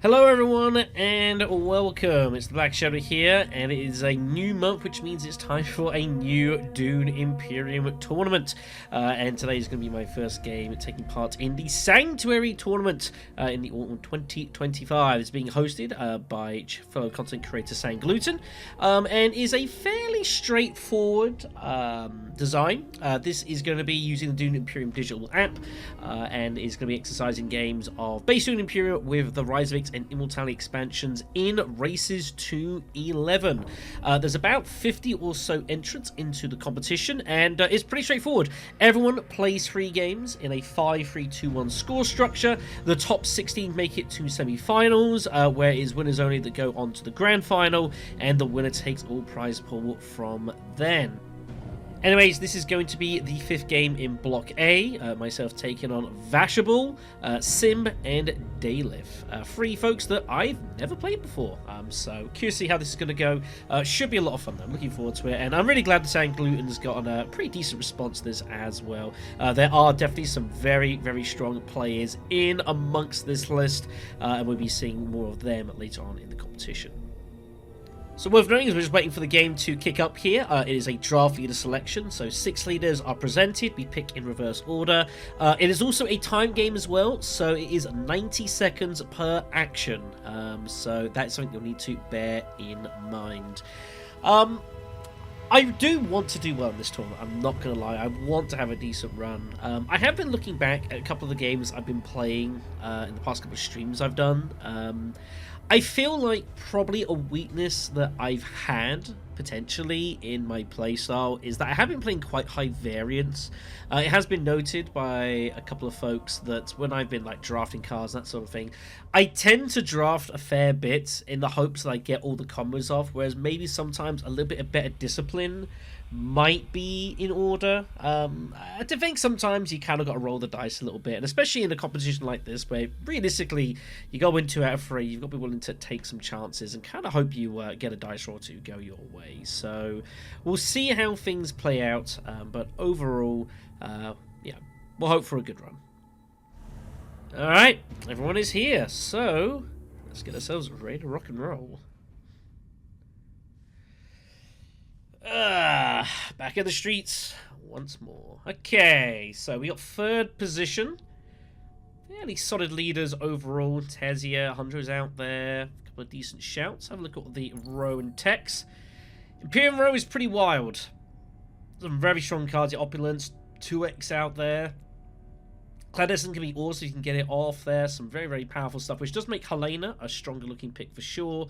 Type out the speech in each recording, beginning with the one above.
Hello everyone and welcome. It's the BlackShadow here, and it is a new month, which means it's time for a new Dune Imperium tournament. And today is going to be my first game taking part in the Sangtuary tournament in the autumn 2025. It's being hosted by fellow content creator Sangluten, and is a fairly straightforward design. This is going to be using the Dune Imperium digital app, and is going to be exercising games of base Dune Imperium with the Rise of X and Immortality expansions in races to 11. There's about 50 or so entrants into the competition, and it's pretty straightforward. Everyone plays 3 games in a 5-3-2-1 score structure. The top 16 make it to semi-finals, where it is winners only that go on to the grand final, and the winner takes all prize pool from then. Anyways, this is going to be the 5th game in Block A, myself taking on Vachhable, Sim, and Daelif. 3 folks that I've never played before, so curious to see how this is going to go. Should be a lot of fun, though. I'm looking forward to it, and I'm really glad the Sangluten's gotten a pretty decent response to this as well. There are definitely some very, very strong players in amongst this list, and we'll be seeing more of them later on in the competition. So worth noting is we're just waiting for the game to kick up here. It is a draft leader selection, so 6 leaders are presented. We pick in reverse order. It is also a time game as well, so it is 90 seconds per action. So that's something you'll need to bear in mind. I do want to do well in this tournament, I'm not going to lie. I want to have a decent run. I have been looking back at a couple of the games I've been playing in the past couple of streams I've done. I feel like probably a weakness that I've had, potentially, in my playstyle is that I have been playing quite high variance. It has been noted by a couple of folks that when I've been like drafting cards, that sort of thing, I tend to draft a fair bit in the hopes that I get all the combos off, whereas maybe sometimes a little bit of better discipline might be in order. I think sometimes you kind of got to roll the dice a little bit, and especially in a competition like this where realistically you go in 2 out of 3, you've got to be willing to take some chances and kind of hope you get a dice roll to go your way. So we'll see how things play out, but overall, yeah, we'll hope for a good run. Alright, everyone is here, so let's get ourselves ready to rock and roll. Back in the streets once more. Okay, so we got 3rd position. Fairly solid leaders overall. Tezia, Hunter's out there. A couple of decent shouts. Have a look at the row and techs. Imperium row is pretty wild. Some very strong cards. The Opulence, 2x out there. Clandestine can be awesome. You can get it off there. Some very, very powerful stuff, which does make Helena a stronger looking pick for sure.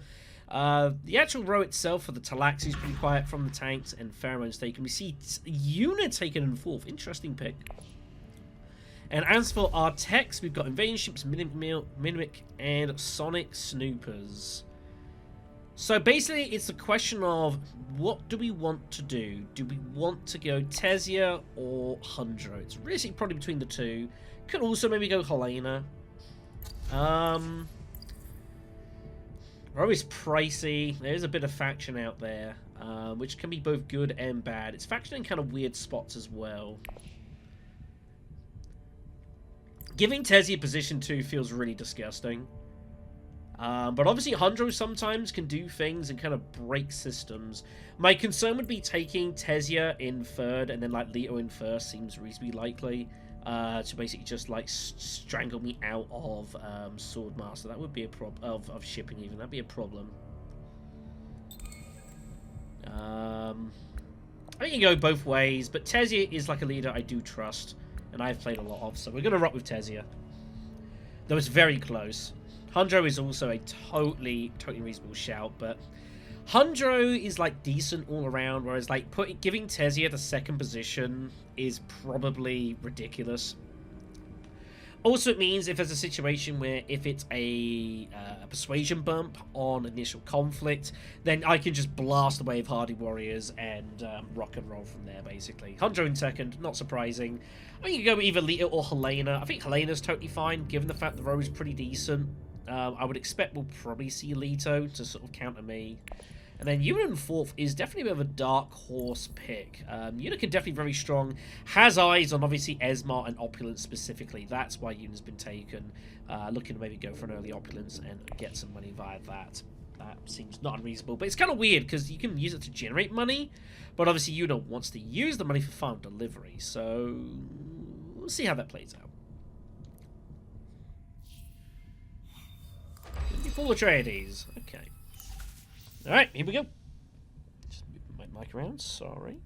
The actual row itself for the Talaxi is pretty quiet from the tanks, and Pheromones taken. We see Unit taken in 4th. Interesting pick. And as for our techs, we've got Invasion Ships, Mimic, and Sonic Snoopers. So basically, it's a question of what do we want to do? Do we want to go Tezia or Hundro? It's really probably between the 2. Could also maybe go Helena. Row is pricey. There's a bit of faction out there, which can be both good and bad. It's faction in kind of weird spots as well. Giving Tezia position 2 feels really disgusting. But obviously Hundro sometimes can do things and kind of break systems. My concern would be taking Tezia in 3rd and then like Leto in 1st seems reasonably likely. To basically just like strangle me out of Swordmaster. That would be a problem. Of shipping even. That'd be a problem. I think you go both ways, but Tezia is like a leader I do trust, and I've played a lot of, so we're going to rock with Tezia. Though it's very close. Hundro is also a totally reasonable shout, but Hundro is like decent all around, whereas like giving Tezia the 2nd position is probably ridiculous. Also, it means if there's a situation where if it's a persuasion bump on initial conflict, then I can just blast away with Hardy Warriors and rock and roll from there, basically. Hundro in 2nd, not surprising. I think you go with either Leto or Helena. I think Helena's totally fine, given the fact the row is pretty decent. I would expect we'll probably see Leto to sort of counter me. And then Yuna in fourth is definitely a bit of a dark horse pick. Yuna can definitely be very strong. Has eyes on obviously Esmar and Opulence specifically. That's why Yuna's been taken. Looking to maybe go for an early Opulence and get some money via that. That seems not unreasonable. But it's kind of weird because you can use it to generate money. But obviously Yuna wants to use the money for farm delivery. So we'll see how that plays out. Full Atreides. Okay. Alright, here we go. Just move my mic around, sorry.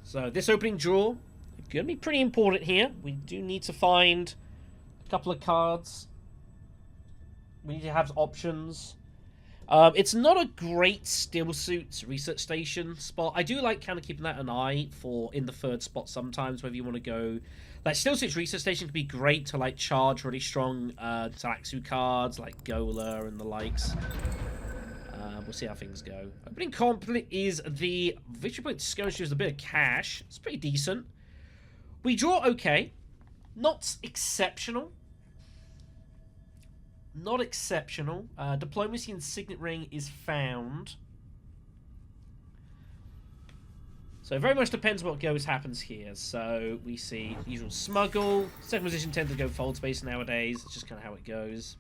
So, this opening draw, going to be pretty important here. We do need to find a couple of cards. We need to have options. It's not a great still suits research station spot. I do like kind of keeping that an eye for in the third spot sometimes, whether you want to go. Like, still suits research station can be great to like charge really strong Talaxu cards like Gola and the likes. We'll see how things go. Opening comp is the Victory Point Skirmish with a bit of cash. It's pretty decent. We draw okay. Not exceptional. Not exceptional. Diplomacy and Signet Ring is found. So it very much depends what happens here. So we see usual smuggle. Second position tends to go fold space nowadays. It's just kind of how it goes.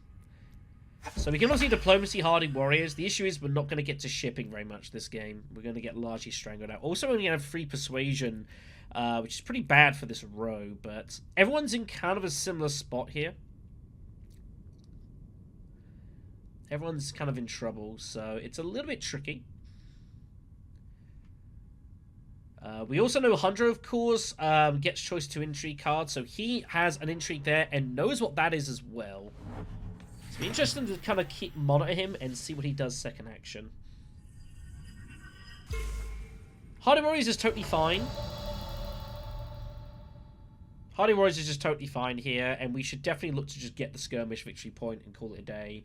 So we can also see Diplomacy, Hardy Warriors. The issue is we're not going to get to shipping very much this game. We're going to get largely strangled out. Also, we're going to have free Persuasion, which is pretty bad for this row. But everyone's in kind of a similar spot here. Everyone's kind of in trouble, so it's a little bit tricky. We also know Hundro, of course, gets choice to intrigue card, so he has an intrigue there and knows what that is as well. It's be interesting to kind of monitor him and see what he does second action. Hardy Warriors is totally fine. Hardy Warriors is just totally fine here, and we should definitely look to just get the skirmish victory point and call it a day.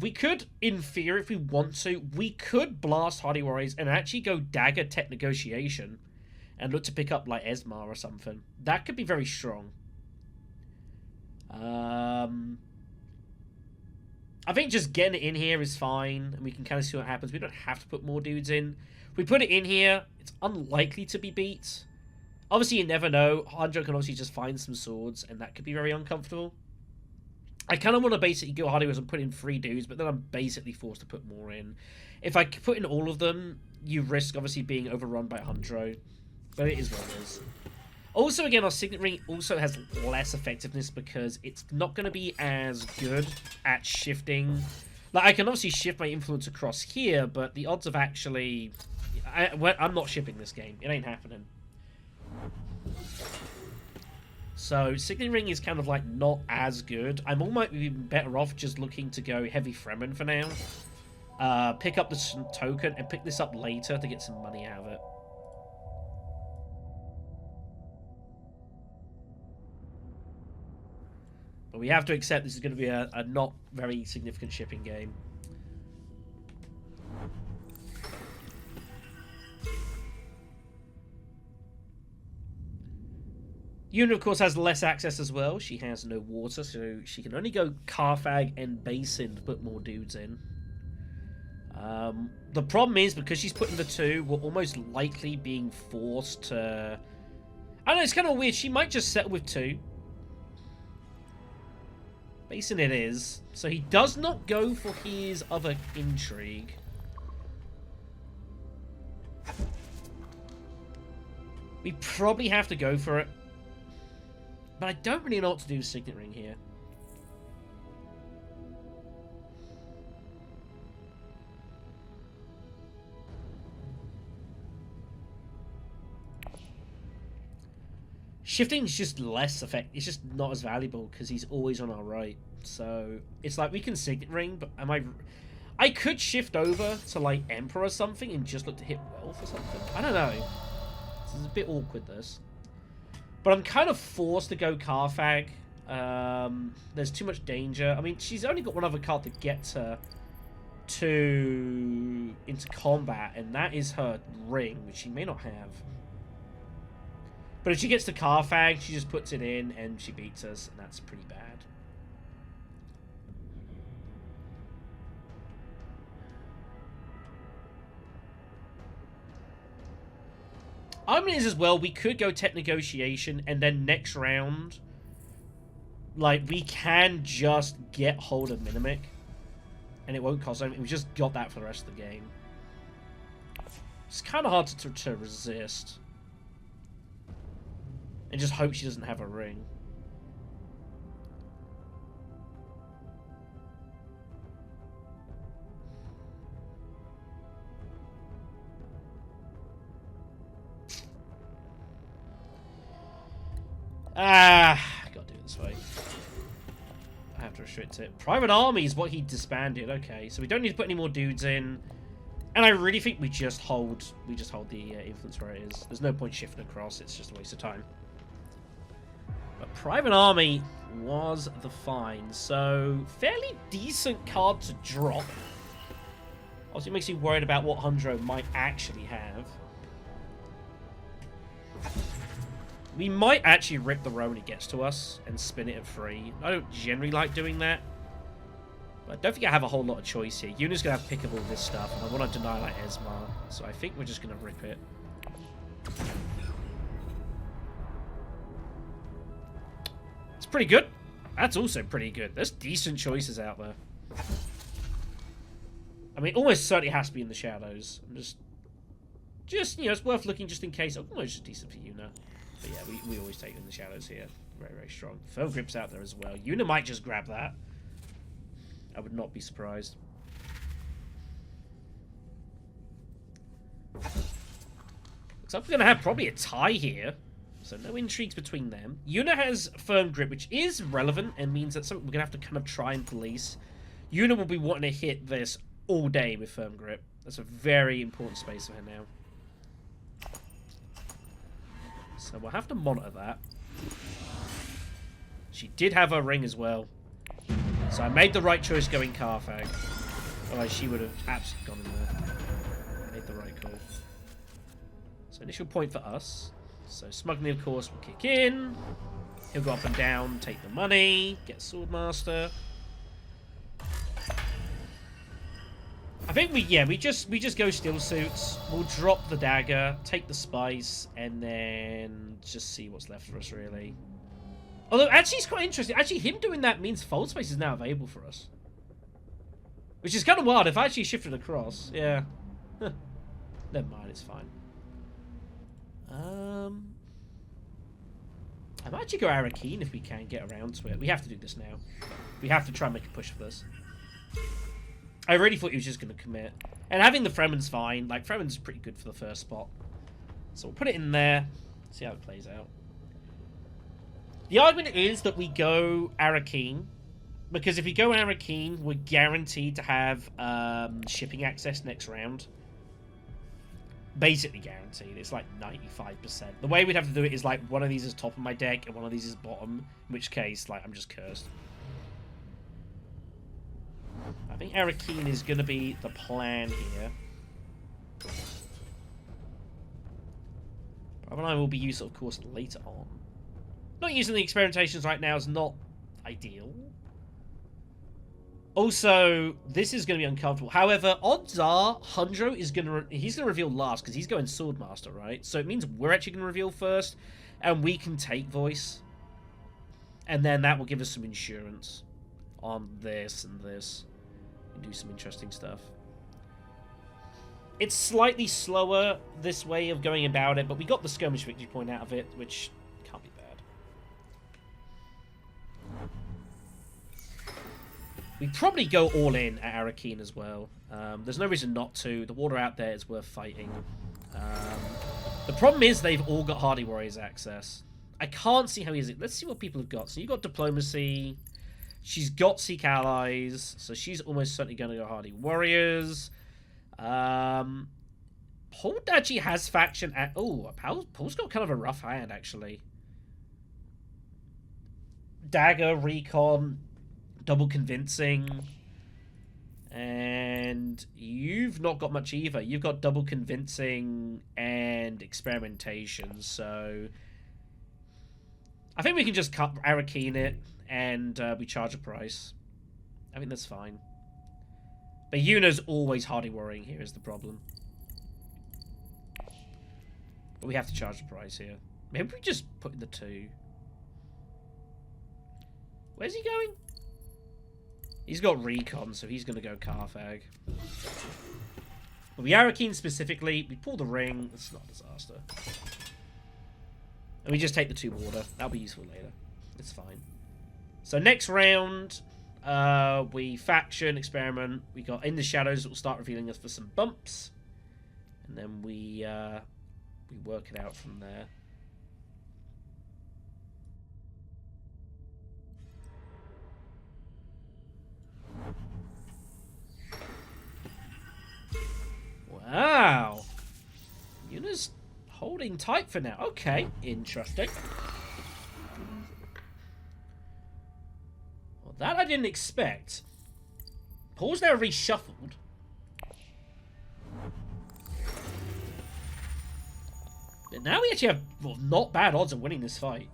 We could, in theory, if we want to, we could blast Hardy Warriors and actually go Dagger Tech Negotiation and look to pick up, like, Esmar or something. That could be very strong. I think just getting it in here is fine, and we can kind of see what happens. We don't have to put more dudes in. If we put it in here, it's unlikely to be beat. Obviously, you never know. Handro can obviously just find some swords, and that could be very uncomfortable. I kind of want to basically go Hardy Warriors and put in 3 dudes, but then I'm basically forced to put more in. If I put in all of them, you risk obviously being overrun by Handro. But it is what it is. Also, again, our Signet Ring also has less effectiveness because it's not going to be as good at shifting. Like, I can obviously shift my influence across here, but the odds of actually... I'm not shipping this game. It ain't happening. So, Signet Ring is kind of, like, not as good. I might be better off just looking to go Heavy Fremen for now. Pick up the token and pick this up later to get some money out of it. But we have to accept this is going to be a not very significant shipping game. Yuna, of course, has less access as well. She has no water, so she can only go Carthag and Basin to put more dudes in. The problem is, because she's putting the 2, we're almost likely being forced to... I don't know, it's kind of weird. She might just settle with 2. Basin it is. So he does not go for his other intrigue. We probably have to go for it. But I don't really know what to do with Signet Ring here. Shifting is just less effective. It's just not as valuable because he's always on our right. So it's like we can Signet Ring, but I could shift over to like Emperor or something and just look to hit Wealth or something. I don't know. This is a bit awkward, this. But I'm kind of forced to go Carthag. There's too much danger. I mean, she's only got one other card to get her into combat, and that is her ring, which she may not have. But if she gets to Carthag, she just puts it in, and she beats us, and that's pretty bad. Argument is as well, we could go tech negotiation, and then next round, like, we can just get hold of Minimic, and it won't cost anything. We just got that for the rest of the game. It's kind of hard to resist. And just hope she doesn't have a ring. I gotta do it this way. I have to restrict it. Private Army is what he disbanded. Okay, so we don't need to put any more dudes in. And I really think we just hold the influence where it is. There's no point shifting across. It's just a waste of time. But Private Army was the find. So fairly decent card to drop. Also, it makes you worried about what Hundro might actually have. We might actually rip the row when it gets to us and spin it at 3. I don't generally like doing that. But I don't think I have a whole lot of choice here. Yuna's going to have to pick up all this stuff, and I want to deny like Esmar. So I think we're just going to rip it. It's pretty good. That's also pretty good. There's decent choices out there. I mean, almost certainly has to be in the shadows. I'm just you know, it's worth looking just in case. Oh, almost just decent for Yuna. But yeah, we always take it in the shadows here. Very, very strong. Firm grip's out there as well. Yuna might just grab that. I would not be surprised. Looks like we're going to have probably a tie here. So no intrigues between them. Yuna has firm grip, which is relevant and means that's something we're going to have to kind of try and police. Yuna will be wanting to hit this all day with firm grip. That's a very important space for her now. So we'll have to monitor that. She did have her ring as well. So I made the right choice going Carfag. Otherwise she would have absolutely gone in there. Made the right call. So initial point for us. So Smuggling, of course, will kick in. He'll go up and down, take the money, get Swordmaster. I think we just go Steel Suits. We'll drop the dagger, take the spice, and then just see what's left for us, really. Although, actually, it's quite interesting. Actually, him doing that means Fold Space is now available for us. Which is kind of wild. If I actually shifted across, yeah. Never mind, it's fine. I might actually go Arakeen if we can get around to it. We have to do this now. We have to try and make a push for this. I really thought he was just going to commit. And having the Fremen's fine. Like, Fremen's pretty good for the first spot. So we'll put it in there. See how it plays out. The argument is that we go Arakeen. Because if we go Arakeen, we're guaranteed to have shipping access next round. Basically guaranteed. It's like 95%. The way we'd have to do it is like one of these is top of my deck and one of these is bottom. In which case, like, I'm just cursed. I think Arakeen is going to be the plan here. Bravo I will be used, of course, later on. Not using the experimentations right now is not ideal. Also, this is going to be uncomfortable. However, odds are Hundro is going to he's going to reveal last because he's going Swordmaster, right? So it means we're actually going to reveal first, and we can take voice, and then that will give us some insurance on this and this, and do some interesting stuff. It's slightly slower this way of going about it, but we got the skirmish victory point out of it, which can't be bad. We probably go all in at Arakeen as well. There's no reason not to. The water out there is worth fighting. The problem is they've all got Hardy Warriors access. I can't see how easy. Let's see what people have got. So you've got Diplomacy. She's got Seek Allies. So she's almost certainly going to go Hardy Warriors. Paul actually has faction at... Oh, Paul's got kind of a rough hand, actually. Dagger, Recon... Double Convincing, and you've not got much either. You've got Double Convincing and Experimentation, so I think we can just cut Arakeen it, and we charge a price. I think that's fine. But Yuna's always Hardy Warring here is the problem. But we have to charge the price here. Maybe we just put in the 2. Where's he going? He's got recon, so he's going to go Carthag. But we Arakeen specifically. We pull the ring. It's not a disaster. And we just take the 2 water. That'll be useful later. It's fine. So next round, we faction, experiment. We got In the Shadows that will start revealing us for some bumps. And then we work it out from there. Wow. Yuna's holding tight for now. Okay, interesting. Well, that I didn't expect. Paul's now reshuffled. But now we actually have, well, not bad odds of winning this fight.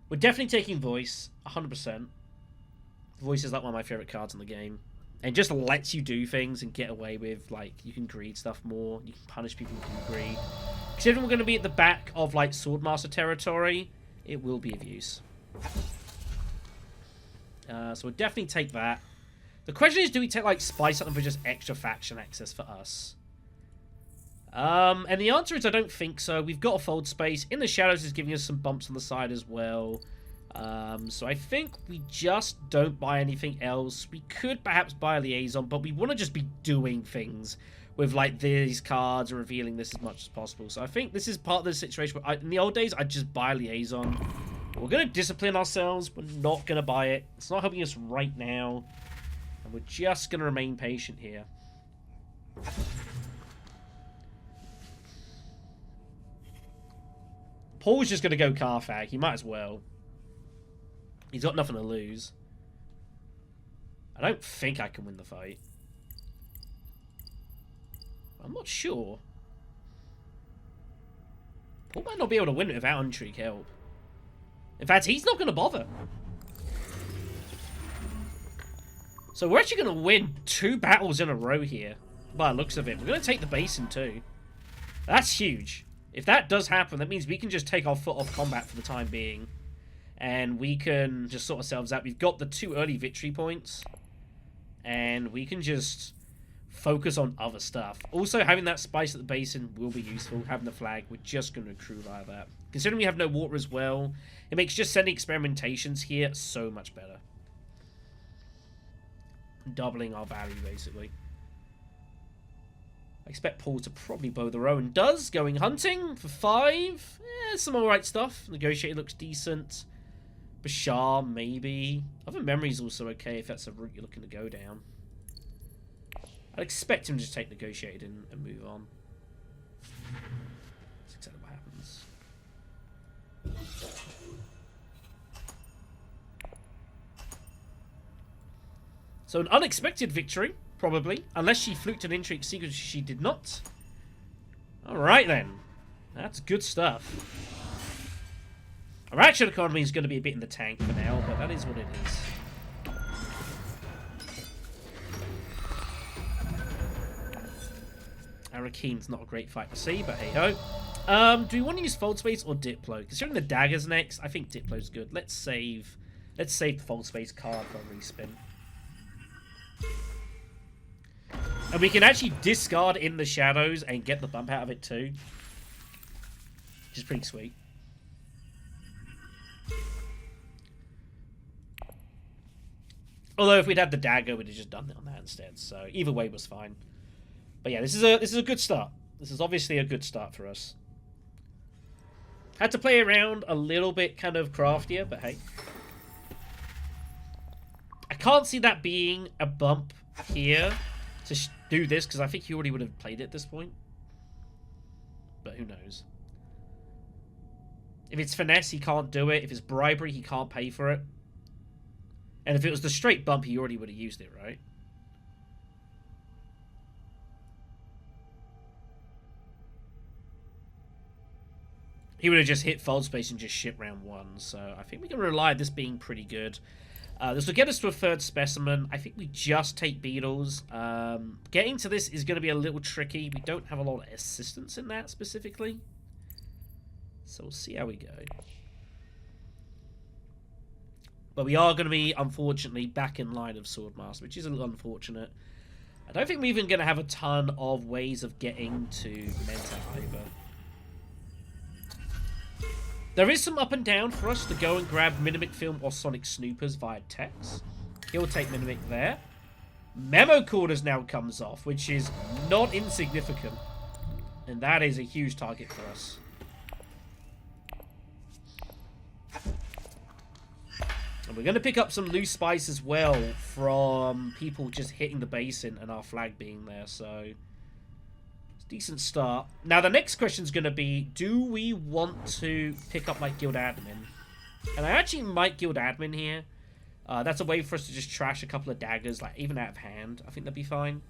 We're definitely taking Voice, 100%. Voice is like one of my favourite cards in the game. And just lets you do things and get away with, like, you can greed stuff more. You can punish people who can greed. Considering we're going to be at the back of, like, Swordmaster territory, it will be of use. So we'll definitely take that. The question is, do we take, like, Spice something for just extra faction access for us? And the answer is I don't think so. We've got a fold space. In the Shadows is giving us some bumps on the side as well. So I think we just don't buy anything else. We could perhaps buy a Liaison, but we want to just be doing things with, like, these cards and revealing this as much as possible. So I think this is part of the situation where in the old days, I'd just buy a Liaison. We're going to discipline ourselves. We're not going to buy it. It's not helping us right now. And we're just going to remain patient here. Paul's just going to go Carthag. He might as well. He's got nothing to lose. I don't think I can win the fight. I'm not sure. Paul might not be able to win it without Untrick help. In fact, he's not going to bother. So we're actually going to win 2 battles in a row here. By the looks of it. We're going to take the basin too. That's huge. If that does happen, that means we can just take our foot off combat for the time being. And we can just sort ourselves out. We've got the 2 early victory points. And we can just focus on other stuff. Also, having that spice at the basin will be useful. Having the flag, we're just going to accrue via that. Considering we have no water as well, it makes just sending experimentations here so much better. Doubling our value, basically. I expect Paul to probably bow the row, and does. Going hunting for 5. Some alright stuff. Negotiator looks decent. Bashar, maybe. Other memory's also okay if that's a route you're looking to go down. I'd expect him to just take Negotiated and move on. That's exactly what happens. So an unexpected victory, probably. Unless she fluked an intrigue secret, she did not. Alright then. That's good stuff. Our action economy is going to be a bit in the tank for now, but that is what it is. Arakeen's not a great fight to see, but hey-ho. Do we want to use Fold Space or Diplo? Considering the dagger's next, I think Diplo's good. Let's save the Fold Space card for a respin. And we can actually discard In the Shadows and get the bump out of it too. Which is pretty sweet. Although if we'd had the dagger, we'd have just done it on that instead. So either way was fine. But yeah, this is a good start. This is obviously a good start for us. Had to play around a little bit kind of craftier, but hey. I can't see that being a bump here to do this, because I think he already would have played it at this point. But who knows. If it's finesse, he can't do it. If it's bribery, he can't pay for it. And if it was the straight bump, he already would have used it, right? He would have just hit fold space and just shit round 1. So I think we can rely on this being pretty good. This will get us to a 3rd specimen. I think we just take beetles. Getting to this is going to be a little tricky. We don't have a lot of assistance in that specifically. So we'll see how we go. But we are going to be, unfortunately, back in line of Swordmaster, which is a little unfortunate. I don't think we're even going to have a ton of ways of getting to Menta either. There is some up and down for us to go and grab Mimic Film or Sonic Snoopers via text. He'll take Mimic there. Memo Quarters now comes off, which is not insignificant. And that is a huge target for us. And we're going to pick up some loose spice as well from people just hitting the basin and our flag being there, so it's a decent start. Now the next question is going to be, do we want to pick up like Guild Admin? And I actually might Guild Admin here. That's a way for us to just trash a couple of daggers, like even out of hand. I think that'd be fine.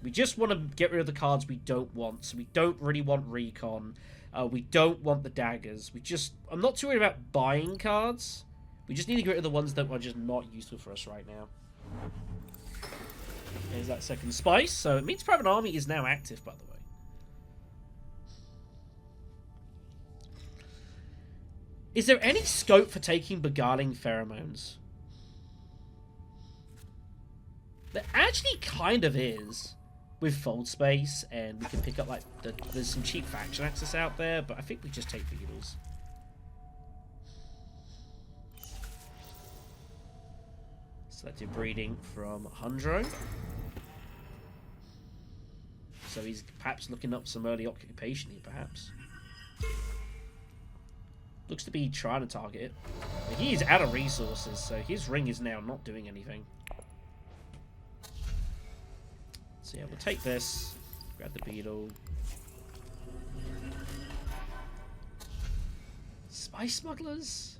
We just want to get rid of the cards we don't want. So we don't really want Recon. We don't want the daggers. I'm not too worried about buying cards. We just need to get rid of the ones that are just not useful for us right now. There's that 2nd spice. So it means Private Army is now active, by the way. Is there any scope for taking Beguiling Pheromones? There actually kind of is. With fold space, and we can pick up like there's some cheap faction access out there, but I think we just take beetles. Selective breeding from Hundro. So he's perhaps looking up some early occupation here, perhaps. Looks to be trying to target it. But he is out of resources, so his ring is now not doing anything. So yeah, we'll take this, grab the beetle. Spice smugglers?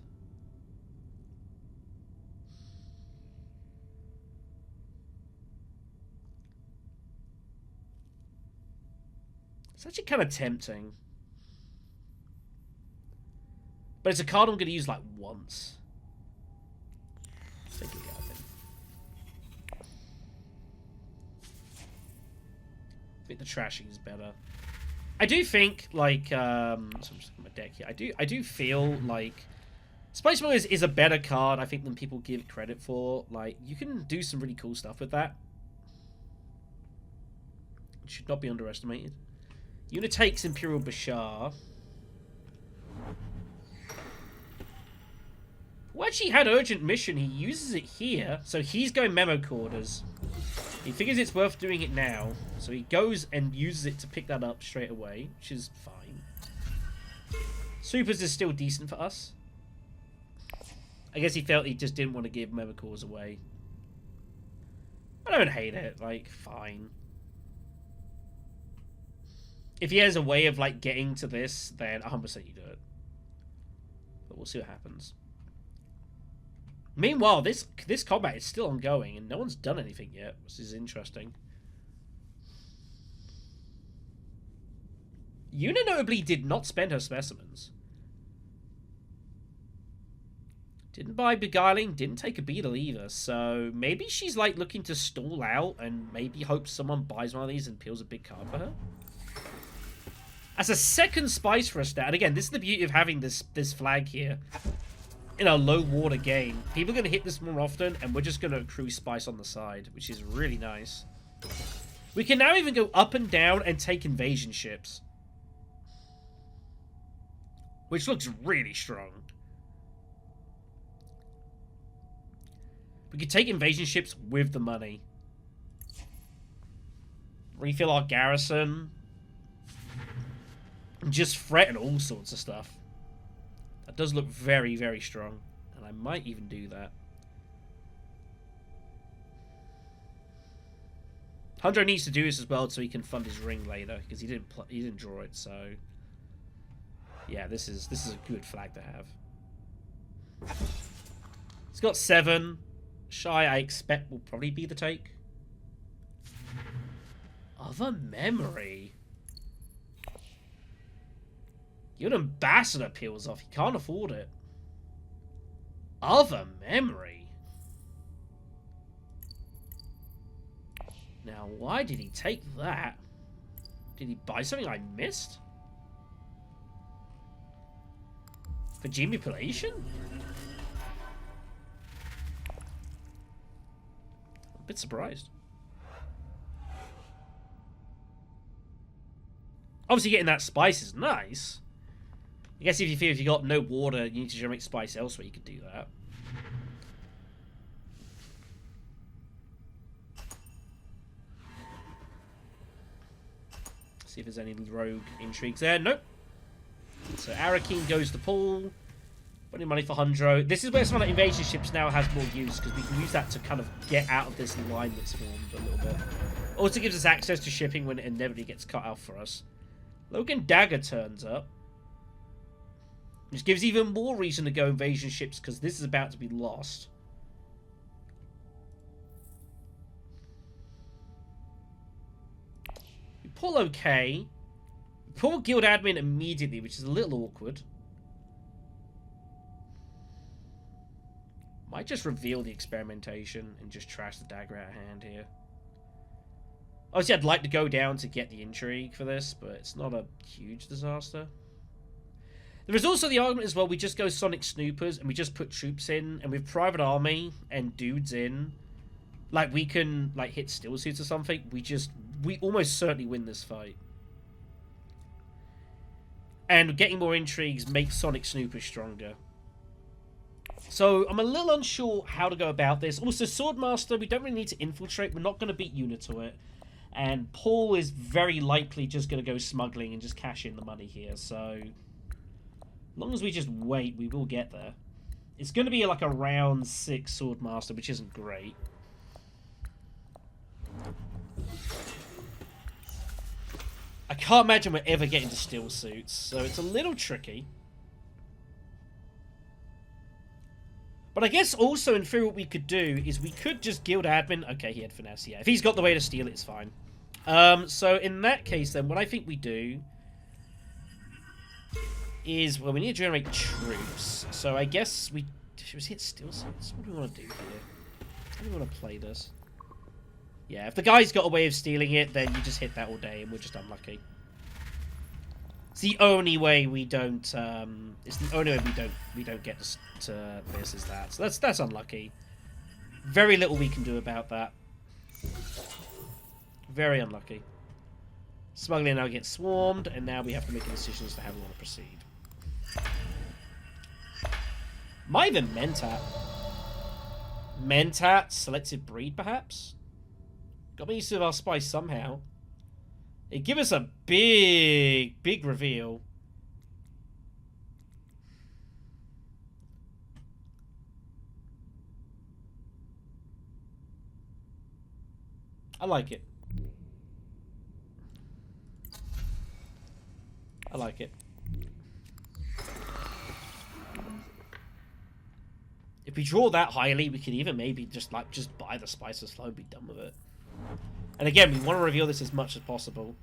It's actually kind of tempting. But it's a card I'm going to use like once. Let's take it out of him. I think the trashing is better. I do think, like, so I'm just looking at my deck here. I do feel like Spice Smugglers is a better card, I think, than people give it credit for. Like, you can do some really cool stuff with that. It should not be underestimated. Unit takes Imperial Bashar. Who actually had Urgent Mission. He uses it here, so he's going Memo Quarters. He figures it's worth doing it now, so he goes and uses it to pick that up straight away, which is fine. Supers is still decent for us. I guess he felt he just didn't want to give Memo Cores away. I don't hate it, like, fine. If he has a way of, like, getting to this, then 100% you do it. But we'll see what happens. Meanwhile, this combat is still ongoing, and no one's done anything yet, which is interesting. Yuna notably did not spend her specimens. Didn't buy Beguiling, didn't take a beetle either, so maybe she's like looking to stall out and maybe hopes someone buys one of these and peels a big card for her. As a 2nd spice for a stat, and again, this is the beauty of having this flag here. In a low water game, people are going to hit this more often, and we're just going to accrue spice on the side, which is really nice. We can now even go up and down and take invasion ships, which looks really strong. We can take invasion ships with the money. Refill our garrison. And just threaten all sorts of stuff. That does look very, very strong. And I might even do that. Hundro needs to do this as well so he can fund his ring later. Because he didn't draw it, so... Yeah, this is a good flag to have. It's got 7. Shy, I expect, will probably be the take. Other memory. Your ambassador peels off. He can't afford it. Other memory. Now, why did he take that? Did he buy something I missed? For manipulation? A bit surprised. Obviously, getting that spice is nice. I guess if you feel if you got no water, you need to generate spice elsewhere, you could do that. See if there's any rogue intrigues there. Nope. So Arakeen goes to Paul. Putting money for Hundro. This is where some of the invasion ships now has more use, because we can use that to kind of get out of this line that's formed a little bit. Also gives us access to shipping when it inevitably gets cut out for us. Logan Dagger turns up. Which gives even more reason to go invasion ships, because this is about to be lost. We pull okay. We pull guild admin immediately, which is a little awkward. Might just reveal the experimentation and just trash the dagger out of hand here. Obviously, I'd like to go down to get the intrigue for this, but it's not a huge disaster. There is also the argument as well, we just go Sonic Snoopers and we just put troops in, and with Private Army and dudes in, like, we can, like, hit still suits or something. We almost certainly win this fight. And getting more intrigues makes Sonic Snoopers stronger. So, I'm a little unsure how to go about this. Also, Swordmaster, we don't really need to infiltrate. We're not going to beat Unituit. And Paul is very likely just going to go smuggling and just cash in the money here. So, as long as we just wait, we will get there. It's going to be like a round 6 Swordmaster, which isn't great. I can't imagine we're ever getting to still suits, so it's a little tricky. But I guess also in theory what we could do is we could just guild admin. Okay, he had finesse, yeah. If he's got the way to steal it, it's fine. So in that case then, what I think we do is, well, we need to generate troops. So I guess we should hit still suits. What do we want to do here? How do we want to play this? Yeah, if the guy's got a way of stealing it, then you just hit that all day and we're just unlucky. It's the only way we don't. It's the only way we don't get to this is that. So that's unlucky. Very little we can do about that. Very unlucky. Smuggling now gets swarmed, and now we have to make a decision as to how we want to proceed. Might even Mentat. Mentat, selective breed, perhaps. Got me used to our spice somehow. It give us a big reveal. I like it. I like it. If we draw that highly, we could even maybe just buy the spices flow and be done with it. And again, we want to reveal this as much as possible.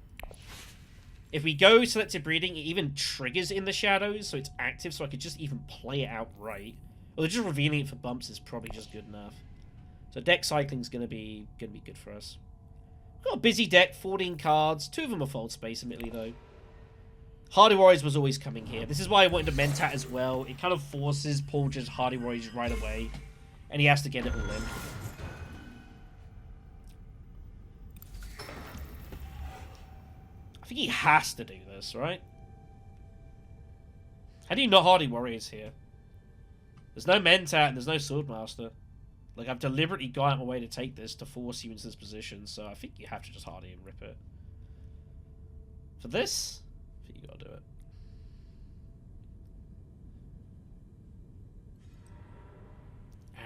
If we go selective breeding, it even triggers in the shadows, so it's active, so I could just even play it out right. Or just revealing it for bumps is probably just good enough. So deck cycling is gonna be good for us. Got a busy deck, 14 cards. 2 of them are fold space, admittedly though. Hardy Warriors was always coming here. This is why I wanted to Mentat as well. It kind of forces Paul just Hardy Warriors right away, and he has to get it all in. I think he has to do this, right? How do you not Hardy Warriors here? There's no Mentat and there's no Swordmaster. Like, I've deliberately gone out of my way to take this to force you into this position, so I think you have to just Hardy and rip it. For this, I think you gotta do it.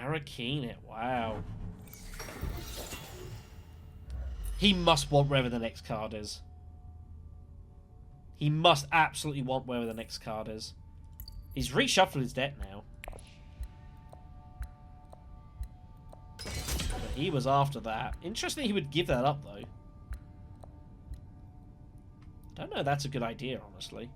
Arakeen it, wow. He must want wherever the next card is. He must absolutely want wherever the next card is. He's reshuffled his deck now. But he was after that. Interesting he would give that up, though. Don't know if that's a good idea, honestly.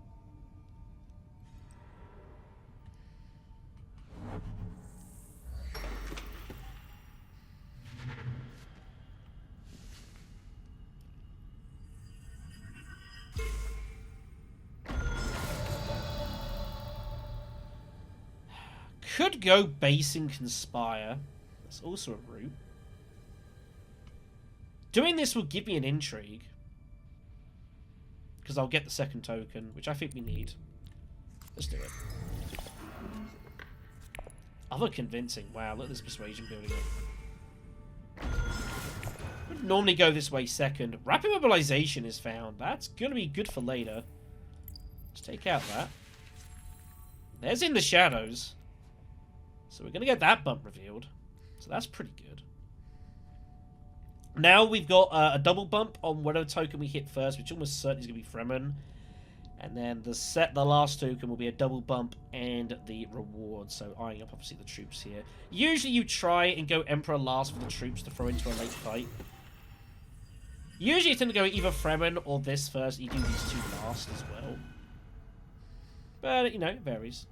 could go base and conspire. That's also a route. Doing this will give me an intrigue. Because I'll get the second token, which I think we need. Let's do it. Other convincing. Wow, look at this persuasion building up. Would normally go this way second. Rapid mobilization is found. That's going to be good for later. Let's take out that. There's in the shadows. So we're going to get that bump revealed. So that's pretty good. Now we've got a double bump on whatever token we hit first, which almost certainly is going to be Fremen. And then the last token will be a double bump and the reward. So eyeing up obviously the troops here. Usually you try and go Emperor last for the troops to throw into a late fight. Usually you tend to go either Fremen or this first. You do these two last as well. But, you know, it varies.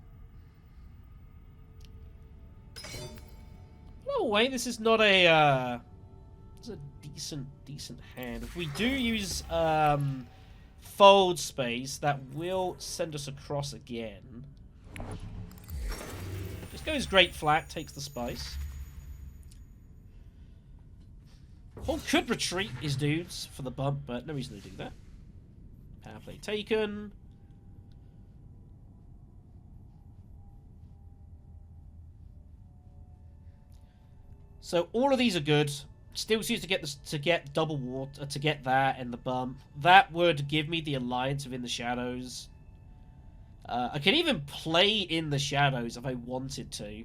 No way, this is not a... it's a decent hand. If we do use fold space, that will send us across again. Just goes great flat, takes the spice. Paul could retreat his dudes for the bump, but no reason to do that. Power play taken. So all of these are good. Still seems to get this, to get double water, to get that and the bump. That would give me the alliance within the shadows. I can even play in the shadows if I wanted to,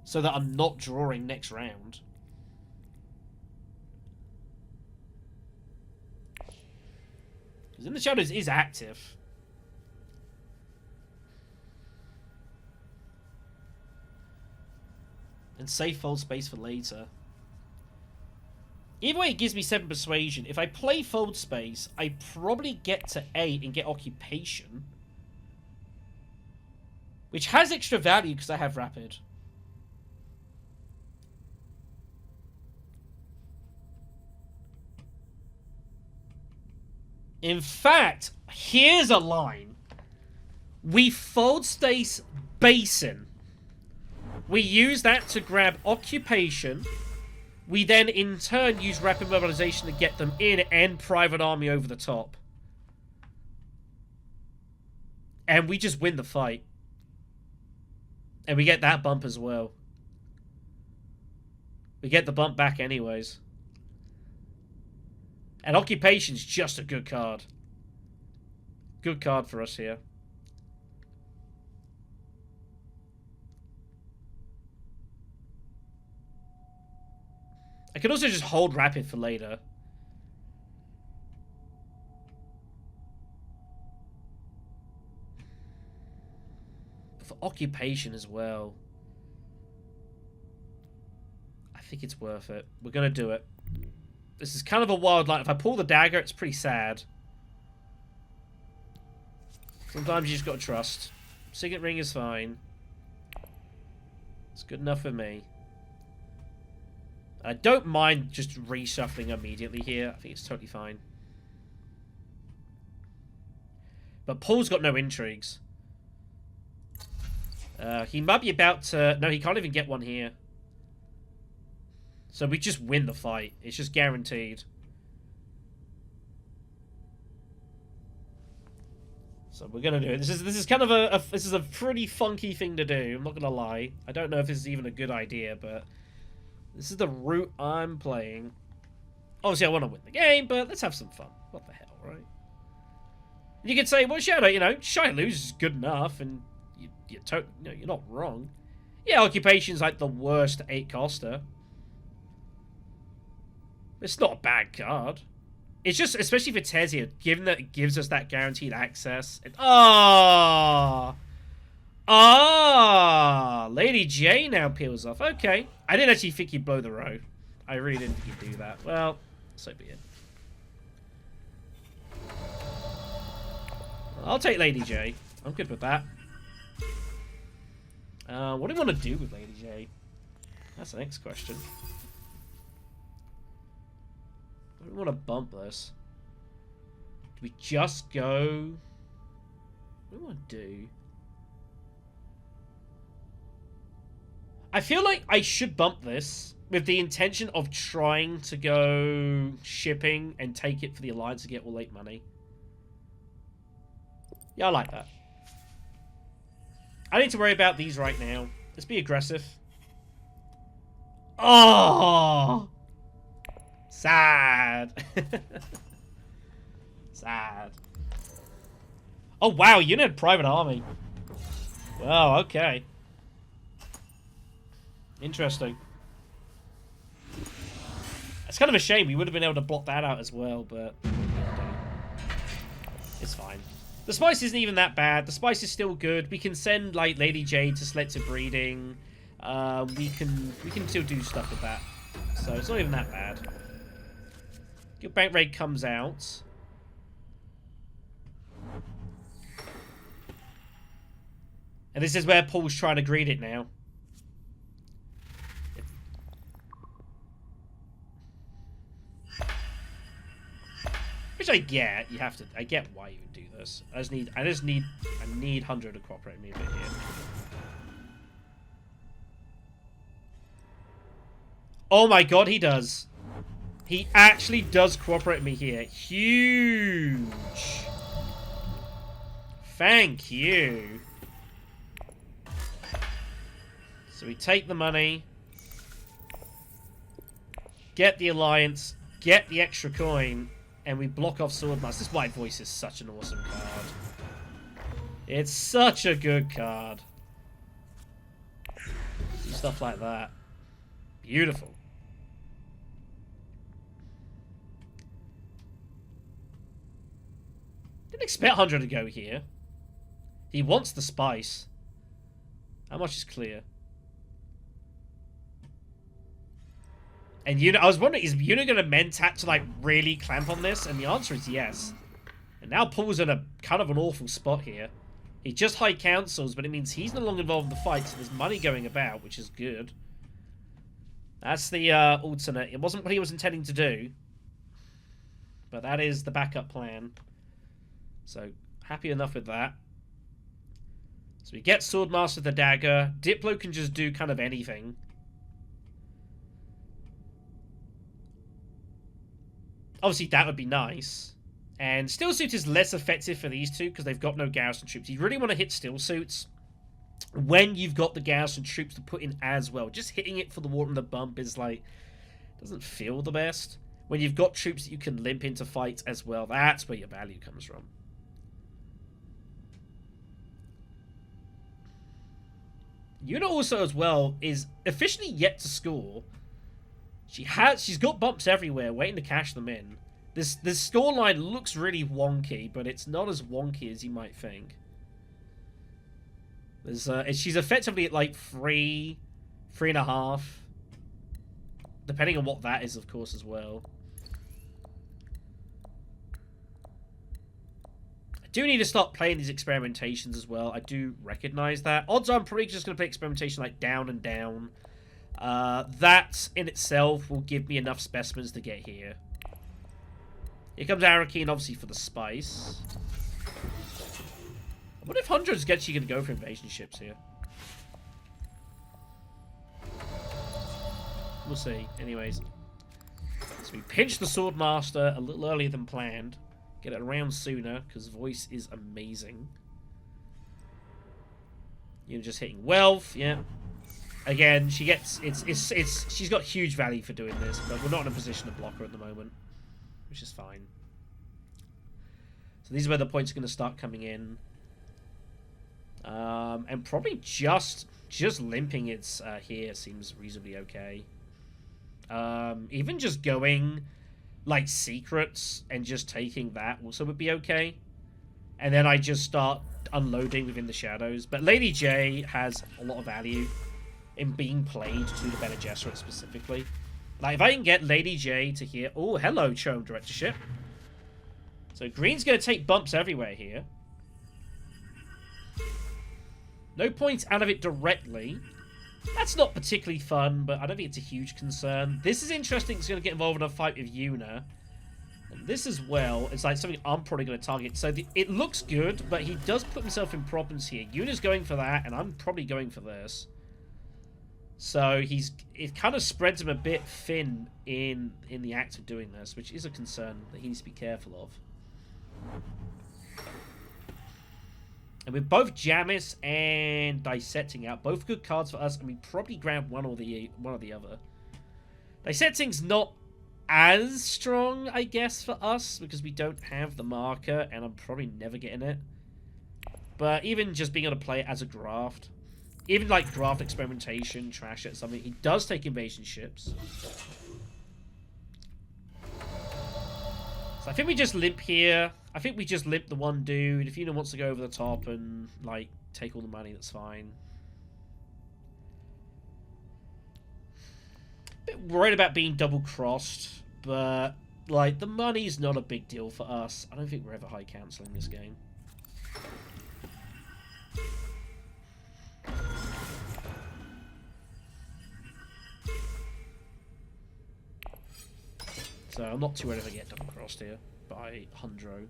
so that I'm not drawing next round. Because in the shadows is active. And save fold space for later. Either way, it gives me 7 persuasion. If I play fold space, I probably get to 8 and get occupation. Which has extra value because I have rapid. In fact, here's a line. We fold space basin. We use that to grab occupation. We then, in turn, use rapid mobilization to get them in and private army over the top. And we just win the fight. And we get that bump as well. We get the bump back anyways. And occupation's just a good card. Good card for us here. I could also just hold rapid for later. For occupation as well. I think it's worth it. We're going to do it. This is kind of a wild line. If I pull the dagger, it's pretty sad. Sometimes you just got to trust. Signet ring is fine. It's good enough for me. I don't mind just reshuffling immediately here. I think it's totally fine. But Paul's got no intrigues. He might be about to... No, he can't even get one here. So we just win the fight. It's just guaranteed. So we're gonna do it. This is kind of this is a pretty funky thing to do. I'm not gonna lie. I don't know if this is even a good idea, but this is the route I'm playing. Obviously, I want to win the game, but let's have some fun. What the hell, right? You could say, well, Shadow, you know, shy lose is good enough, and you're not wrong. Yeah, occupation's like the worst 8-coster. It's not a bad card. It's just, especially for Tezia, given that it gives us that guaranteed access. Lady J now peels off. Okay. I didn't actually think he'd blow the road. I really didn't think he'd do that. Well, so be it. I'll take Lady J. I'm good with that. What do you want to do with Lady J? That's the next question. I don't want to bump this. Do we just go... What do we want to do? I feel like I should bump this with the intention of trying to go shipping and take it for the Alliance to get all late money. Yeah, I like that. I need to worry about these right now. Let's be aggressive. Oh! Sad. Sad. Oh, wow, you need private army. Wow, okay. Interesting. It's kind of a shame. We would have been able to block that out as well, but it's fine. The spice isn't even that bad. The spice is still good. We can send like Lady Jade to selective breeding. We can still do stuff with that. So it's not even that bad. Your bank raid comes out. And this is where Paul's trying to greet it now. Which I get. You have to. I get why you would do this. I need 100 to cooperate with me a bit here. Oh my god, he does. He actually does cooperate with me here. Huge. Thank you. So we take the money. Get the Alliance. Get the extra coin. And we block off Swordmaster. This White Voice is such an awesome card. It's such a good card. Do stuff like that. Beautiful. Didn't expect 100 to go here. He wants the spice. How much is clear? And I was wondering, is Una going to Mentat to like really clamp on this? And the answer is yes. And now Paul's in a kind of an awful spot here. He just high councils, but it means he's no longer involved in the fight, so there's money going about, which is good. That's the alternate. It wasn't what he was intending to do. But that is the backup plan. So, happy enough with that. So we get Swordmaster with the dagger. Diplo can just do kind of anything. Obviously, that would be nice. And Steel Suit is less effective for these two because they've got no garrison troops. You really want to hit Steel Suits when you've got the garrison troops to put in as well. Just hitting it for the wart and the bump is like, doesn't feel the best. When you've got troops that you can limp into fights as well, that's where your value comes from. Una also as well is officially yet to score. She's got bumps everywhere, waiting to cash them in. This scoreline looks really wonky, but it's not as wonky as you might think. She's effectively at like 3.5, depending on what that is, of course, as well. I do need to start playing these experimentations as well. I do recognize that. Odds are I'm probably just going to play experimentation like down and down. That in itself will give me enough specimens to get here. Here comes Arakeen, obviously, for the spice. I wonder if hundreds gets you going to go for invasion ships here. We'll see. Anyways. So we pinch the Swordmaster a little earlier than planned. Get it around sooner, because voice is amazing. You're just hitting wealth, yeah. Again, she gets she's got huge value for doing this, but we're not in a position to block her at the moment, which is fine. So these are where the points are going to start coming in, and probably just limping it here seems reasonably okay. Even just going like secrets and just taking that also would be okay, and then I just start unloading within the shadows. But Lady J has a lot of value in being played to the Bene Gesserit specifically. Like, if I can get Lady J to here... Oh, hello, Chome Directorship. So green's going to take bumps everywhere here. No points out of it directly. That's not particularly fun, but I don't think it's a huge concern. This is interesting. It's going to get involved in a fight with Una. And this as well is like something I'm probably going to target. So it looks good, but he does put himself in problems here. Una's going for that, and I'm probably going for this. So it kind of spreads him a bit thin in the act of doing this, which is a concern that he needs to be careful of. And with both Jamis and Dissecting out, both good cards for us, and we probably grab one or the other. Dissecting's not as strong, I guess, for us, because we don't have the marker, and I'm probably never getting it. But even just being able to play it as a draft, even like draft experimentation, trash it, something, he does take invasion ships. So I think we just limp here. I think we just limp the one dude. If Una wants to go over the top and like take all the money, that's fine. Bit worried about being double crossed, but like the money's not a big deal for us. I don't think we're ever high cancelling this game. So I'm not too worried if I get double crossed here by Hundro.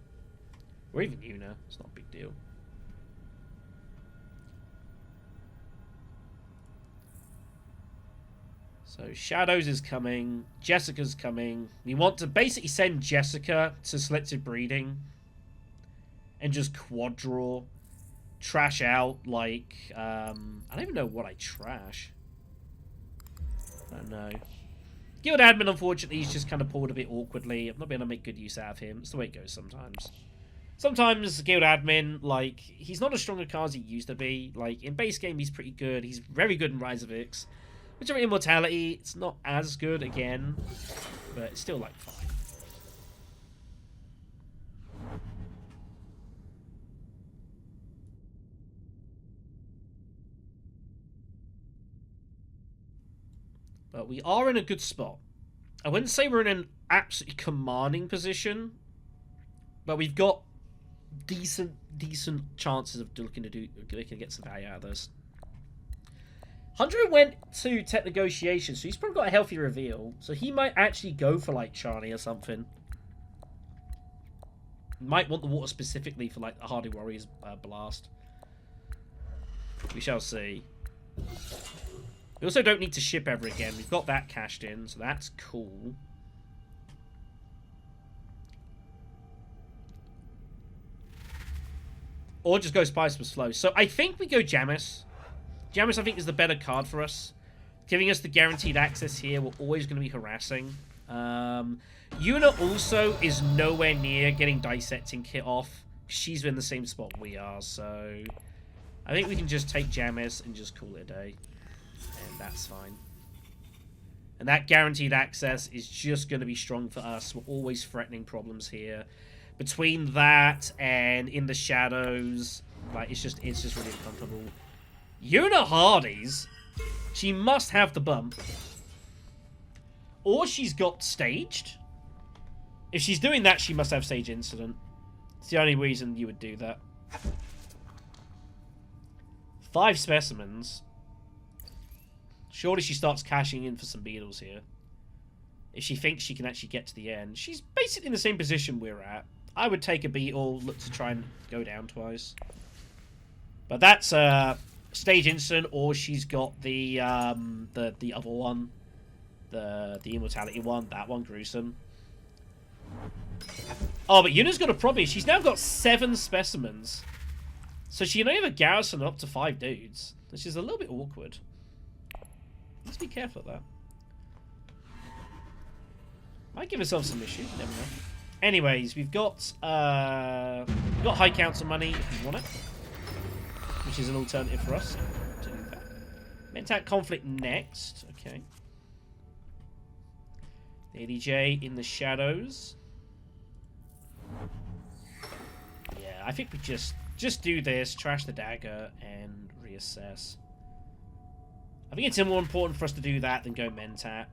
Or even Una. It's not a big deal. So Shadows is coming. Jessica's coming. We want to basically send Jessica to selective breeding. And just quad draw. Trash out like... I don't even know what I trash. I don't know. Guild Admin, unfortunately, he's just kind of pulled a bit awkwardly. I'm not being able to make good use out of him. It's the way it goes sometimes. Sometimes Guild Admin, like, he's not as strong a card as he used to be. Like, in base game, he's pretty good. He's very good in Rise of Ix. Which, Immortality, it's not as good again. But it's still, like, fine. But we are in a good spot. I wouldn't say we're in an absolutely commanding position, but we've got decent chances of looking to get some value out of this. 100 went to tech negotiation, so he's probably got a healthy reveal. So he might actually go for like Charlie or something. Might want the water specifically for like the Hardy Warriors blast. We shall see. We also don't need to ship ever again. We've got that cashed in, so that's cool. Or just go Spice with Slow. So I think we go Jamis. Jamis, I think, is the better card for us. Giving us the guaranteed access here. We're always going to be harassing. Una also is nowhere near getting Dissecting Kit off. She's in the same spot we are, so... I think we can just take Jamis and just call it a day. And that's fine. And that guaranteed access is just going to be strong for us. We're always threatening problems here. Between that and in the shadows, like it's just really uncomfortable. Una Hardy's, she must have the bump. Or she's got staged. If she's doing that, she must have stage incident. It's the only reason you would do that. 5 specimens. Surely she starts cashing in for some beetles here. If she thinks she can actually get to the end. She's basically in the same position we're at. I would take a beetle, look to try and go down twice. But that's stage instant, or she's got the other one. The immortality one. That one, gruesome. Oh, but Yuna's got a problem. She's now got 7 specimens. So she can only have a garrison up to 5 dudes. Which is a little bit awkward. Let's be careful of that. Might give herself some issues, never know. Anyways, we've got high council money if you want it. Which is an alternative for us to do that. Mentat conflict next. Okay. The ADJ in the shadows. Yeah, I think we just do this, trash the dagger, and reassess. I think it's more important for us to do that than go Mentat.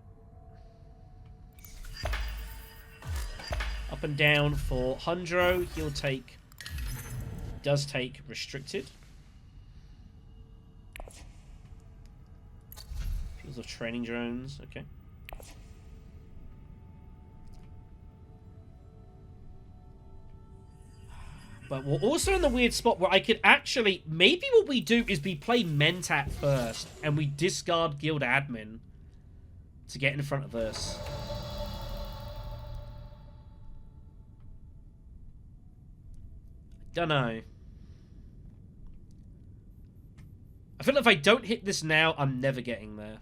Up and down for Hundro. Does take restricted. Fields of training drones. Okay. But we're also in the weird spot where I could actually... Maybe what we do is we play Mentat first, and we discard Guild Admin to get in front of this. Don't know. I feel like if I don't hit this now, I'm never getting there.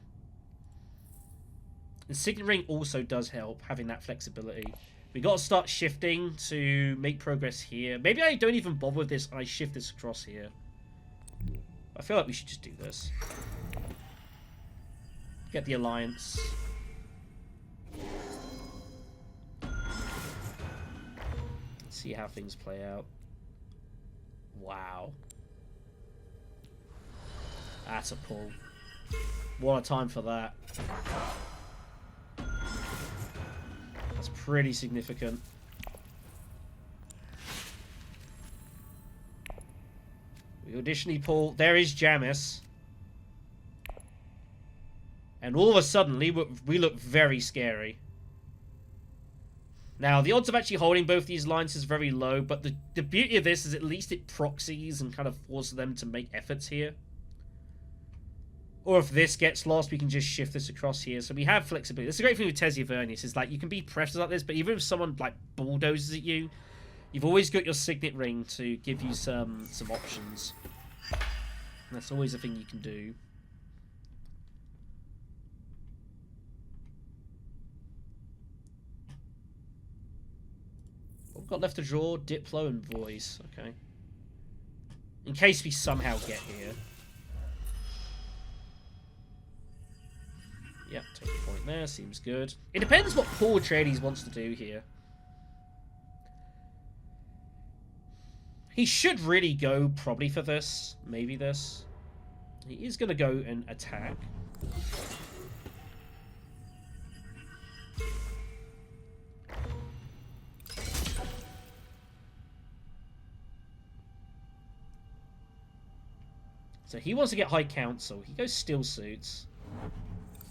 And Signet Ring also does help, having that flexibility. We got to start shifting to make progress here. Maybe I don't even bother with this and I shift this across here. I feel like we should just do this. Get the alliance. See how things play out. Wow. That's a pull. What a time for that. That's pretty significant. We additionally pull... There is Jamis. And all of a sudden, we look very scary. Now, the odds of actually holding both these lines is very low, but the beauty of this is at least it proxies and kind of forces them to make efforts here. Or if this gets lost, we can just shift this across here. So we have flexibility. That's the great thing with Tessia Vernius, is like you can be pressed like this, but even if someone like bulldozes at you, you've always got your Signet Ring to give you some options. And that's always a thing you can do. What we've got left to draw, Diplo and Voice. Okay. In case we somehow get here. Yep, take a point there. Seems good. It depends what Paul Atreides wants to do here. He should really go probably for this. Maybe this. He is going to go and attack. So he wants to get High Council. He goes Still Suits.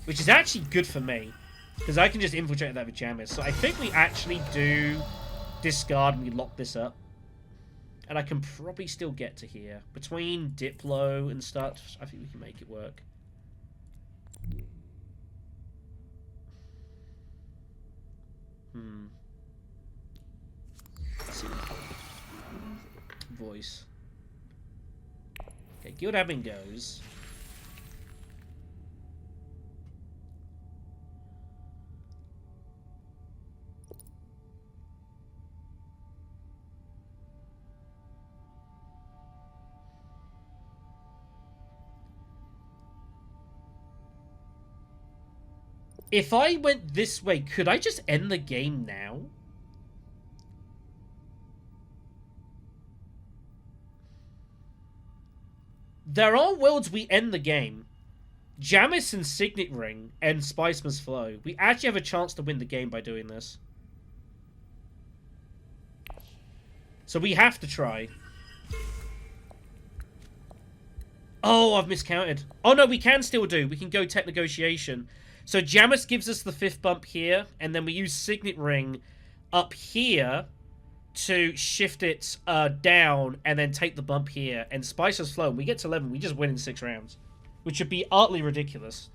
Which is actually good for me. Because I can just infiltrate that with Jamis. So I think we actually do discard and we lock this up. And I can probably still get to here. Between Diplo and stuff, I think we can make it work. Let's see. Voice. Okay, Guild Admin goes. If I went this way, could I just end the game now? There are worlds we end the game. Jamis and Signet Ring and Spice Must Flow. We actually have a chance to win the game by doing this. So we have to try. Oh, I've miscounted. Oh no, we can still do. We can go Tech Negotiation. So Jamis gives us the 5th bump here, and then we use Signet Ring up here to shift it down, and then take the bump here. And Spice Has Flown. We get to 11. We just win in 6 rounds, which would be utterly ridiculous.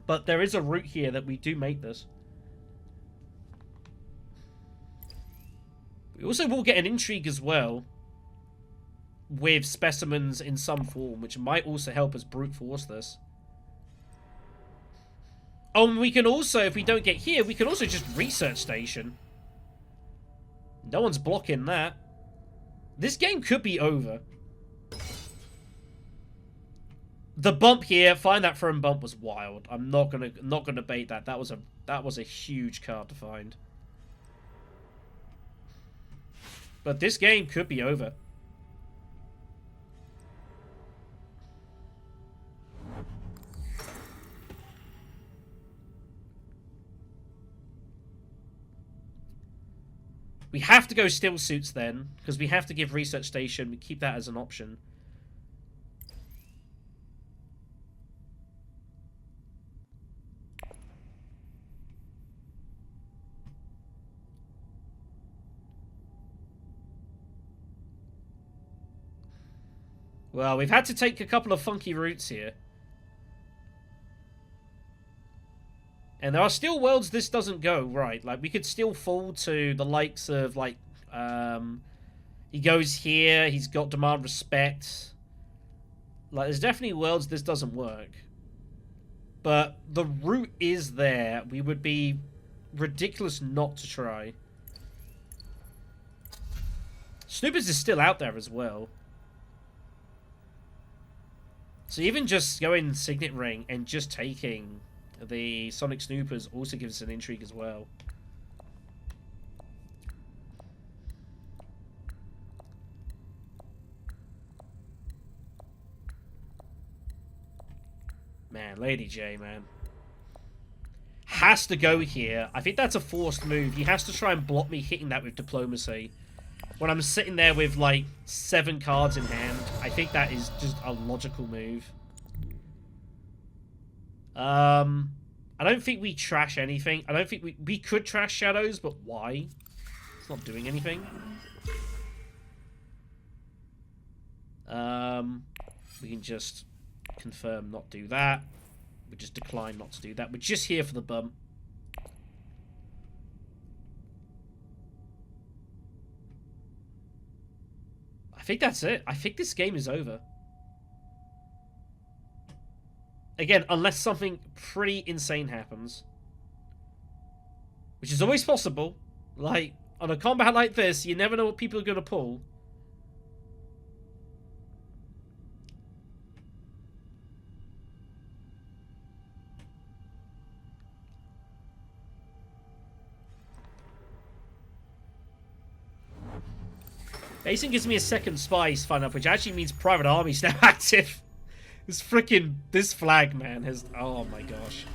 But there is a route here that we do make this. We also will get an intrigue as well with specimens in some form, which might also help us brute force this. Oh, and we can also, if we don't get here, we can also just research station. No one's blocking that. This game could be over. The bump here, find that throne bump was wild. I'm not gonna bait that. That was a huge card to find. But this game could be over. We have to go Still Suits then, because we have to give Research Station. We keep that as an option. Well, we've had to take a couple of funky routes here. And there are still worlds this doesn't go right. Like, we could still fall to the likes of, like, he goes here, he's got demand respect. Like, there's definitely worlds this doesn't work. But the route is there. We would be ridiculous not to try. Snoopers is still out there as well. So even just going Signet Ring and just taking the Sonic Snoopers also gives us an intrigue as well. Man, Lady J, man. Has to go here. I think that's a forced move. He has to try and block me hitting that with Diplomacy. When I'm sitting there with, like, 7 cards in hand, I think that is just a logical move. I don't think we trash anything. I don't think we could trash Shadows, but why? It's not doing anything. We can just confirm not do that. We just decline not to do that. We're just here for the bump. I think that's it. I think this game is over. Again, unless something pretty insane happens. Which is always possible. Like, on a combat like this, you never know what people are going to pull. Basing gives me a second spice, fun enough, which actually means Private Army's now active. This flag, man, has... Oh my gosh.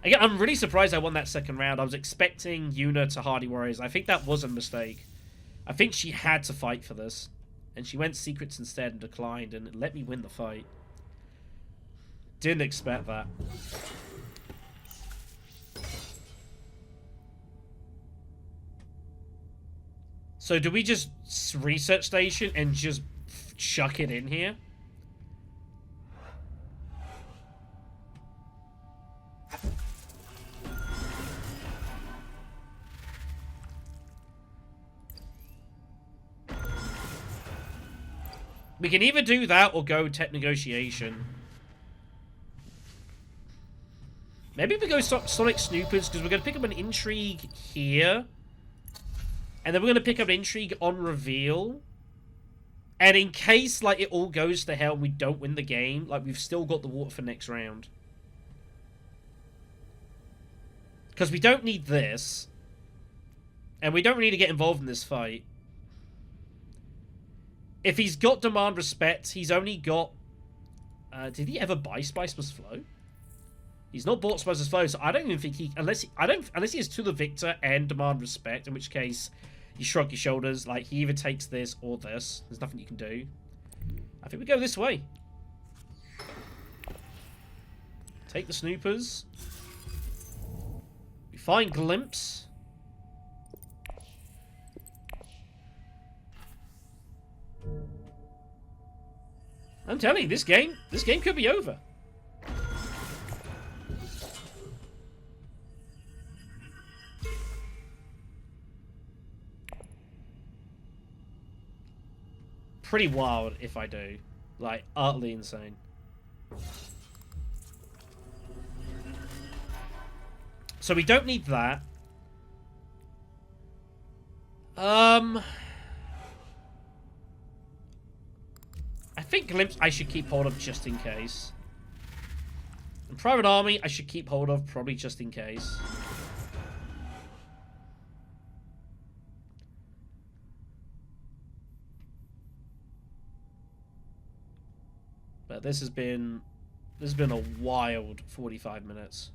Again, I'm really surprised I won that second round. I was expecting Yuna to Hardy Warriors. I think that was a mistake. I think she had to fight for this. And she went Secrets instead and declined and let me win the fight. Didn't expect that. So do we just research station and just chuck it in here? We can either do that or go tech negotiation. Maybe we go Sonic Snoopers because we're going to pick up an intrigue here. And then we're going to pick up intrigue on reveal. And in case, like, it all goes to hell and we don't win the game, like, we've still got the water for next round. Because we don't need this. And we don't need to get involved in this fight. If he's got demand respect, he's only got... did he ever buy Spice Plus Flow? He's not bought Spice Plus Flow, so I don't even think he... Unless he has To the Victor and demand respect, in which case... You shrug your shoulders, like, he either takes this or this. There's nothing you can do. I think we go this way. Take the Snoopers. We find Glimpse. I'm telling you, this game could be over. Pretty wild if I do. Like, utterly insane. So we don't need that. I think Glimpse I should keep hold of just in case. And Private Army I should keep hold of probably just in case. But this has been a wild 45 minutes.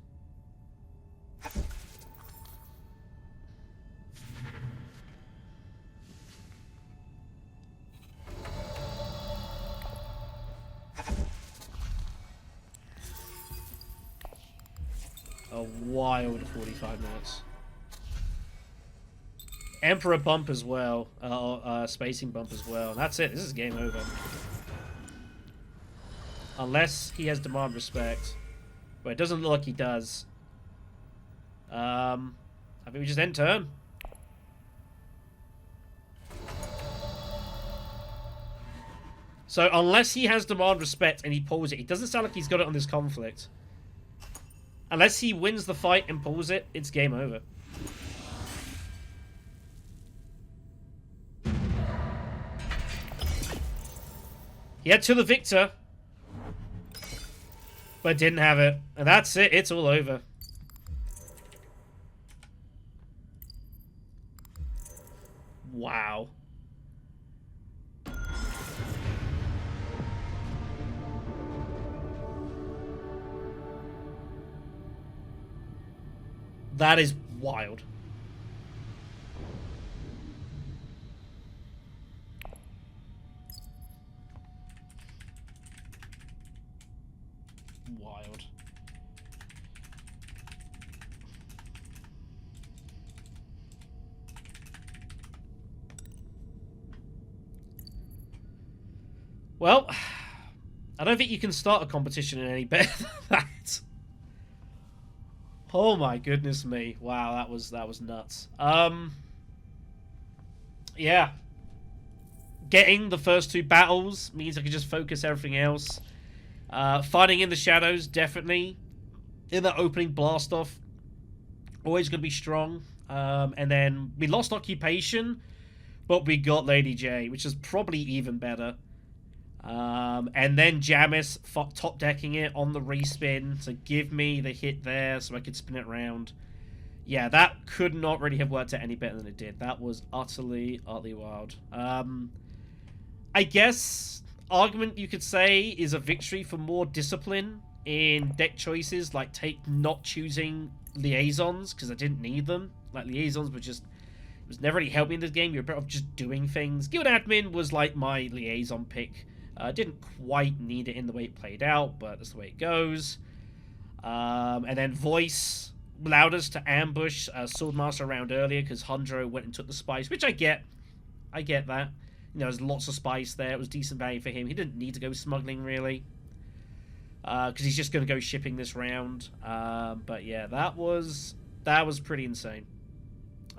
A wild 45 minutes. Emperor bump as well. Spacing bump as well. And that's it. This is game over. Unless he has demand respect. But it doesn't look like he does. I think we just end turn. So unless he has demand respect and he pulls it, it doesn't sound like he's got it on this conflict. Unless he wins the fight and pulls it, it's game over. He had to the victor, but didn't have it. And that's it. It's all over. Wow. That is wild. Wild. Well, I don't think you can start a competition in any better than that. Oh my goodness me. Wow, that was nuts. Yeah. Getting the first two battles means I can just focus everything else. Fighting in the shadows, definitely. In that opening blast off, always going to be strong. And then we lost occupation, but we got Lady J, which is probably even better. And then Jamis top decking it on the respin to give me the hit there so I could spin it around. Yeah, that could not really have worked out any better than it did. That was utterly wild. I guess argument you could say is a victory for more discipline in deck choices, like not choosing liaisons because I didn't need them. Like liaisons were just, it was never really helping me in this game. You're better off just doing things. Guild Admin was like my liaison pick. Didn't quite need it in the way it played out, but that's the way it goes. And then Voice allowed us to ambush Swordmaster around earlier because Hundro went and took the spice, which I get. I get that. You know, there's lots of spice there. It was decent value for him. He didn't need to go smuggling, really. Because he's just going to go shipping this round. But yeah, that was pretty insane.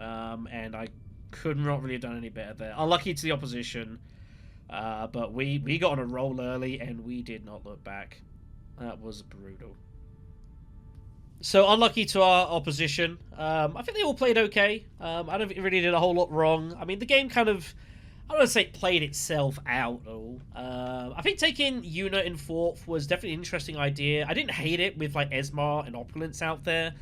And I could not really have done any better there. Unlucky to the opposition. But we got on a roll early, and we did not look back. That was brutal. So, unlucky to our opposition. I think they all played okay. I don't think it really did a whole lot wrong. I mean, the game kind of, I don't want to say played itself out at all. I think taking Una in fourth was definitely an interesting idea. I didn't hate it with, like, Esmar and Opulence out there.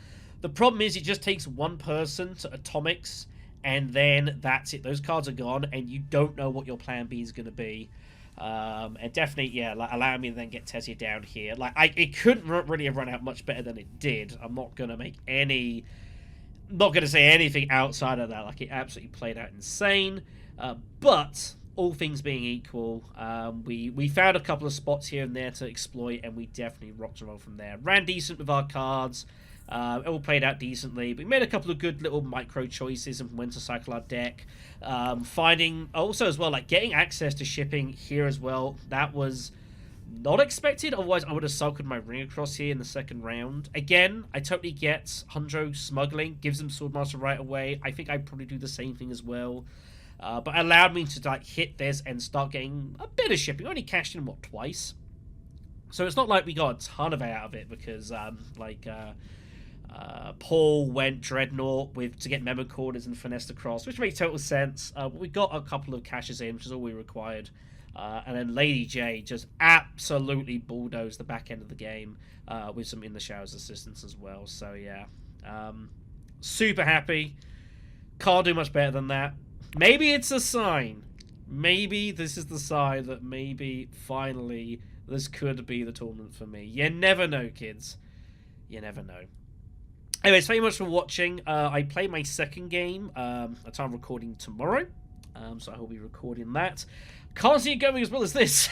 The problem is it just takes one person to Atomics, and then that's it. Those cards are gone, and you don't know what your plan B is going to be. And definitely, yeah, like, allow me to then get Tessia down here. Like, it couldn't really have run out much better than it did. I'm not going to make any... not going to say anything outside of that. Like, it absolutely played out insane. But, all things being equal, we found a couple of spots here and there to exploit, and we definitely rocked and rolled from there. Ran decent with our cards. It all played out decently. But we made a couple of good little micro choices and when to cycle our deck. Finding, also as well, like getting access to shipping here as well. That was not expected. Otherwise, I would have sulked my ring across here in the second round. Again, I totally get Hundro smuggling. Gives them Swordmaster right away. I think I'd probably do the same thing as well. But it allowed me to like hit this and start getting a bit of shipping. I only cashed in, what, twice? So it's not like we got a ton of it out of it because, Paul went Dreadnought to get Memo Quarters and finesse across, which makes total sense. We got a couple of caches in, which is all we required. And then Lady J just absolutely bulldozed the back end of the game with some In the Showers assistance as well. So, yeah. Super happy. Can't do much better than that. Maybe it's a sign. Maybe this is the sign that maybe, finally, this could be the tournament for me. You never know, kids. You never know. Anyways, thank you much for watching. I play my second game. That's I'm recording tomorrow. So I will be recording that. Can't see it going as well as this.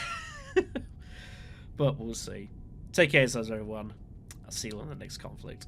But we'll see. Take care, everyone. I'll see you on the next conflict.